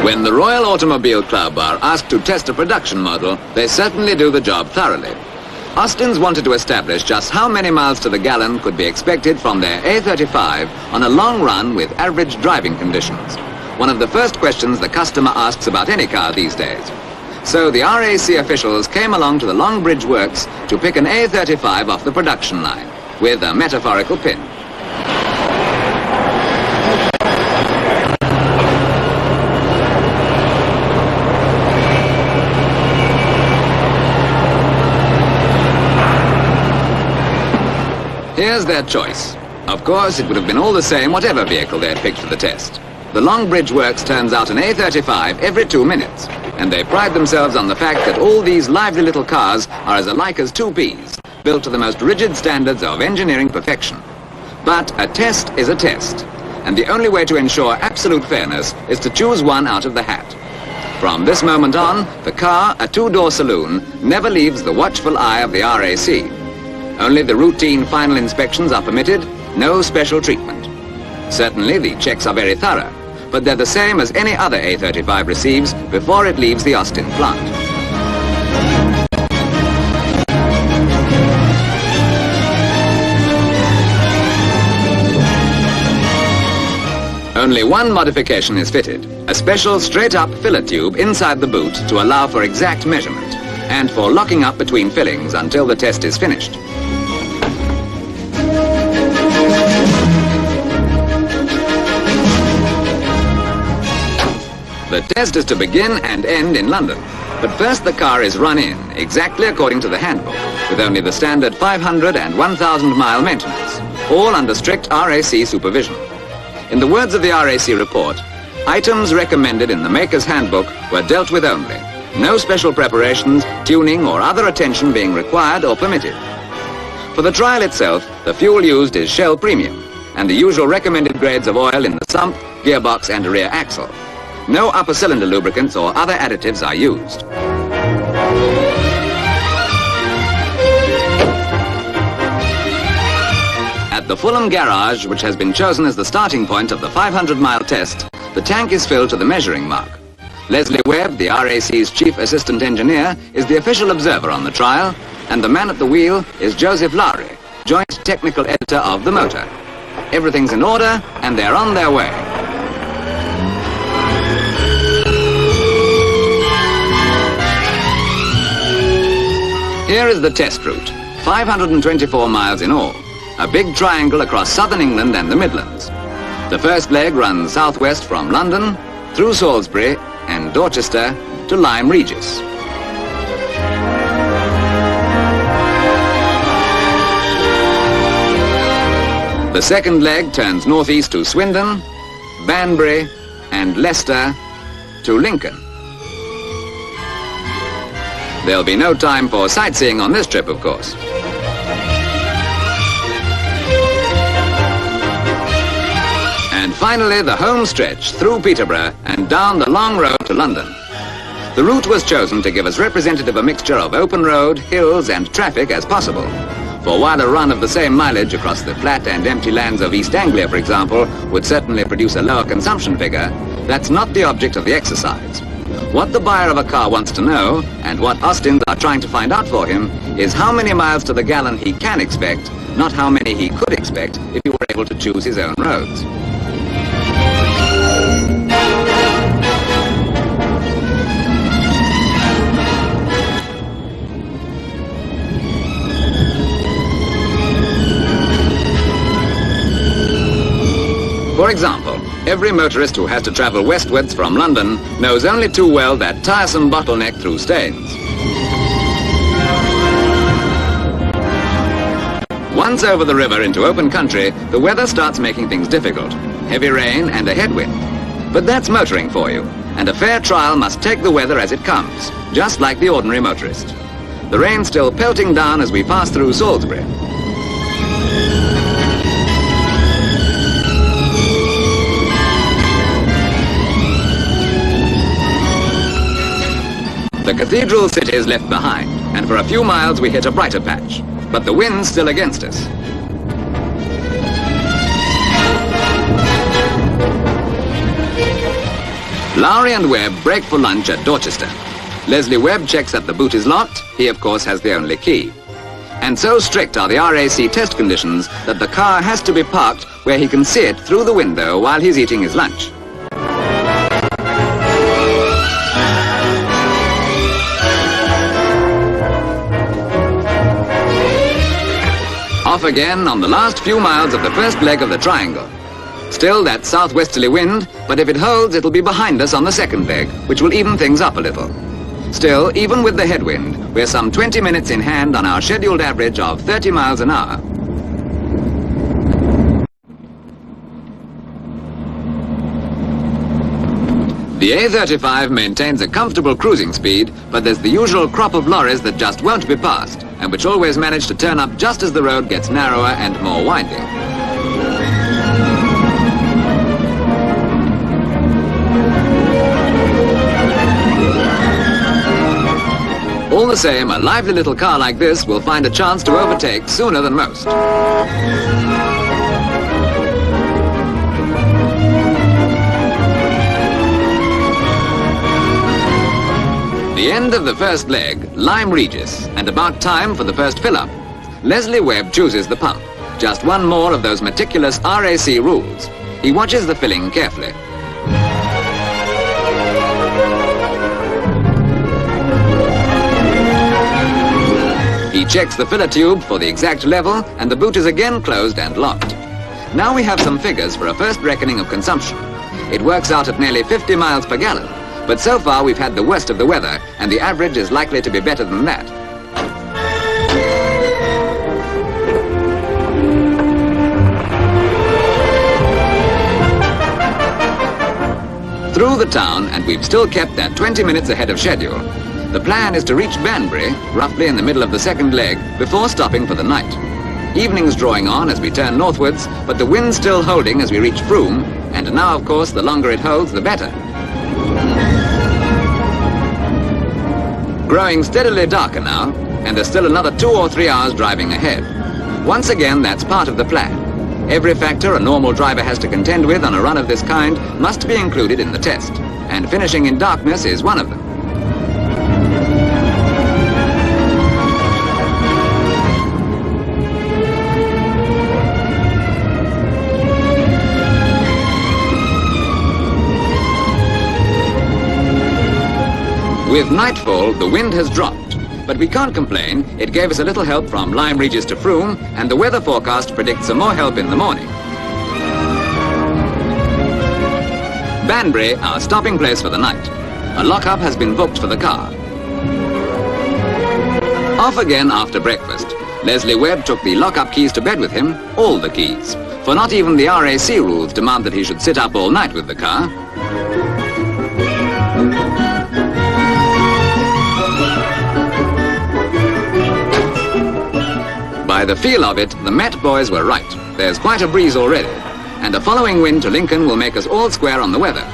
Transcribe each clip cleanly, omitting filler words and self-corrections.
When the Royal Automobile Club are asked to test a production model, they certainly do the job thoroughly. Austin's wanted to establish just how many miles to the gallon could be expected from their A35 on a long run with average driving conditions. One of the first questions the customer asks about any car these days. So the RAC officials came along to the Longbridge works to pick an A35 off the production line with a metaphorical pin. Here's their choice. Of course, it would have been all the same whatever vehicle they had picked for the test. The Longbridge works turns out an A35 every 2 minutes, and they pride themselves on the fact that all these lively little cars are as alike as 2 peas, built to the most rigid standards of engineering perfection. But a test is a test, and the only way to ensure absolute fairness is to choose one out of the hat. From this moment on, the car, a 2-door saloon, never leaves the watchful eye of the RAC. Only the routine final inspections are permitted, no special treatment. Certainly the checks are very thorough, but they're the same as any other A35 receives before it leaves the Austin plant. Only one modification is fitted, a special straight-up filler tube inside the boot to allow for exact measurement and for locking up between fillings until the test is finished. The test is to begin and end in London, but first the car is run in, exactly according to the handbook, with only the standard 500 and 1,000 mile maintenance, all under strict RAC supervision. In the words of the RAC report, items recommended in the maker's handbook were dealt with only, no special preparations, tuning or other attention being required or permitted. For the trial itself, the fuel used is Shell Premium, and the usual recommended grades of oil in the sump, gearbox and rear axle. No upper cylinder lubricants or other additives are used. At the Fulham garage, which has been chosen as the starting point of the 500-mile test, the tank is filled to the measuring mark. Leslie Webb, the RAC's chief assistant engineer, is the official observer on the trial, and the man at the wheel is Joseph Lowry, joint technical editor of the motor. Everything's in order, and they're on their way. Here is the test route, 524 miles in all, a big triangle across southern England and the Midlands. The first leg runs southwest from London, through Salisbury and Dorchester to Lyme Regis. The second leg turns northeast to Swindon, Banbury and Leicester to Lincoln. There'll be no time for sightseeing on this trip, of course. And finally, the home stretch through Peterborough and down the long road to London. The route was chosen to give as representative a mixture of open road, hills and traffic as possible. For while a run of the same mileage across the flat and empty lands of East Anglia, for example, would certainly produce a lower consumption figure, that's not the object of the exercise. What the buyer of a car wants to know, and what Austins are trying to find out for him, is how many miles to the gallon he can expect, not how many he could expect if he were able to choose his own roads. For example, every motorist who has to travel westwards from London knows only too well that tiresome bottleneck through Staines. Once over the river into open country, the weather starts making things difficult. Heavy rain and a headwind. But that's motoring for you, and a fair trial must take the weather as it comes, just like the ordinary motorist. The rain's still pelting down as we pass through Salisbury. The cathedral city is left behind, and for a few miles we hit a brighter patch, but the wind's still against us. Lowry and Webb break for lunch at Dorchester. Leslie Webb checks that the boot is locked. He, of course, has the only key. And so strict are the RAC test conditions that the car has to be parked where he can see it through the window while he's eating his lunch. Off again on the last few miles of the first leg of the triangle. Still that southwesterly wind, but if it holds, it'll be behind us on the second leg, which will even things up a little. Still, even with the headwind, we're some 20 minutes in hand on our scheduled average of 30 miles an hour. The A35 maintains a comfortable cruising speed, but there's the usual crop of lorries that just won't be passed, and which always manage to turn up just as the road gets narrower and more winding. All the same, a lively little car like this will find a chance to overtake sooner than most. The end of the first leg, Lyme Regis, and about time for the first fill-up. Leslie Webb chooses the pump. Just one more of those meticulous RAC rules. He watches the filling carefully. He checks the filler tube for the exact level, and the boot is again closed and locked. Now we have some figures for a first reckoning of consumption. It works out at nearly 50 miles per gallon, but so far we've had the worst of the weather, and the average is likely to be better than that. Through the town, and we've still kept that 20 minutes ahead of schedule. The plan is to reach Banbury, roughly in the middle of the second leg, before stopping for the night. Evening's drawing on as we turn northwards, but the wind's still holding as we reach Frome, and now, of course, the longer it holds, the better. Growing steadily darker now, and there's still another 2 or 3 hours driving ahead. Once again, that's part of the plan. Every factor a normal driver has to contend with on a run of this kind must be included in the test, and finishing in darkness is one of them. With nightfall, the wind has dropped, but we can't complain. It gave us a little help from Lyme Regis to Frome, and the weather forecast predicts some more help in the morning. Banbury, our stopping place for the night. A lock-up has been booked for the car. Off again after breakfast. Leslie Webb took the lock-up keys to bed with him, all the keys, for not even the RAC rules demand that he should sit up all night with the car. By the feel of it, the Met boys were right. There's quite a breeze already, and a following wind to Lincoln will make us all square on the weather.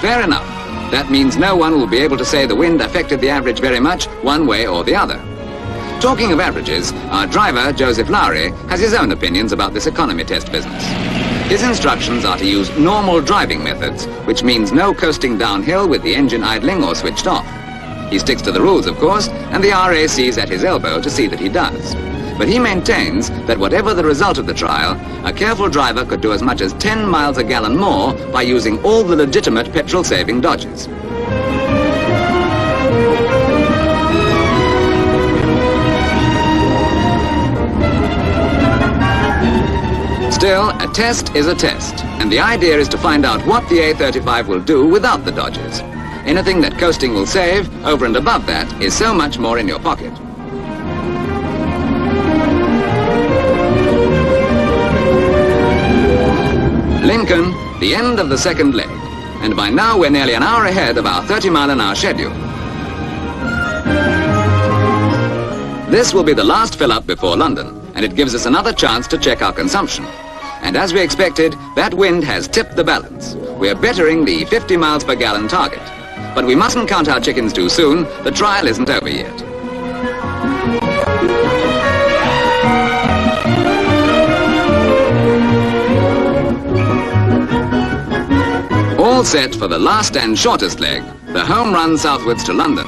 Fair enough. That means no one will be able to say the wind affected the average very much, one way or the other. Talking of averages, our driver, Joseph Lowry, has his own opinions about this economy test business. His instructions are to use normal driving methods, which means no coasting downhill with the engine idling or switched off. He sticks to the rules, of course, and the RAC's at his elbow to see that he does. But he maintains that whatever the result of the trial, a careful driver could do as much as 10 miles a gallon more by using all the legitimate petrol-saving dodges. Still, a test is a test, and the idea is to find out what the A35 will do without the dodges. Anything that coasting will save, over and above that, is so much more in your pocket. Lincoln, the end of the second leg, and by now we're nearly an hour ahead of our 30-mile-an-hour schedule. This will be the last fill-up before London, and it gives us another chance to check our consumption. And as we expected, that wind has tipped the balance. We're bettering the 50 miles per gallon target. But we mustn't count our chickens too soon. The trial isn't over yet. All set for the last and shortest leg, the home run southwards to London.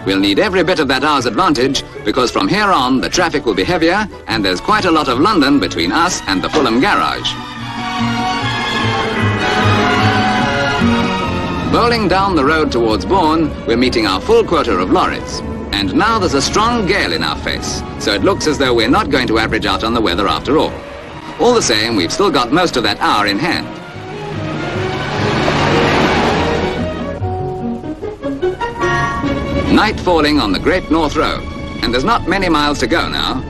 We'll need every bit of that hour's advantage, because from here on the traffic will be heavier and there's quite a lot of London between us and the Fulham garage. Bowling down the road towards Bourne, we're meeting our full quota of lorries. And now there's a strong gale in our face, so it looks as though we're not going to average out on the weather after all. All the same, we've still got most of that hour in hand. Night falling on the Great North Road, and there's not many miles to go now.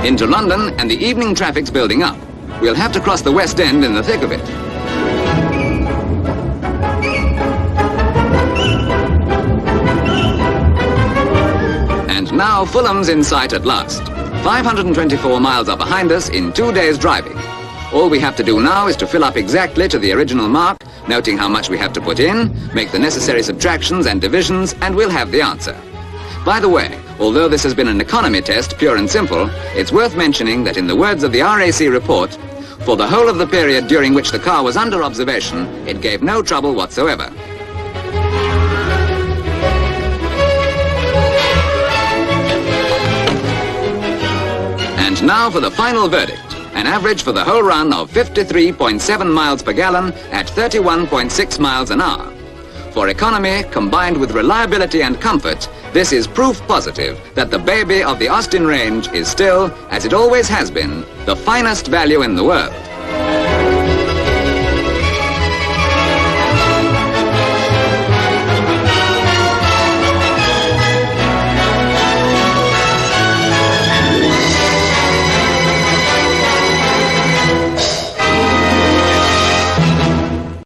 Into London, and the evening traffic's building up. We'll have to cross the West End in the thick of it. And now Fulham's in sight at last. 524 miles are behind us in 2 days' driving. All we have to do now is to fill up exactly to the original mark, noting how much we have to put in, make the necessary subtractions and divisions, and we'll have the answer. By the way, although this has been an economy test, pure and simple, it's worth mentioning that in the words of the RAC report, for the whole of the period during which the car was under observation, it gave no trouble whatsoever. And now for the final verdict. An average for the whole run of 53.7 miles per gallon at 31.6 miles an hour. For economy, combined with reliability and comfort, this is proof positive that the baby of the Austin range is still, as it always has been, the finest value in the world.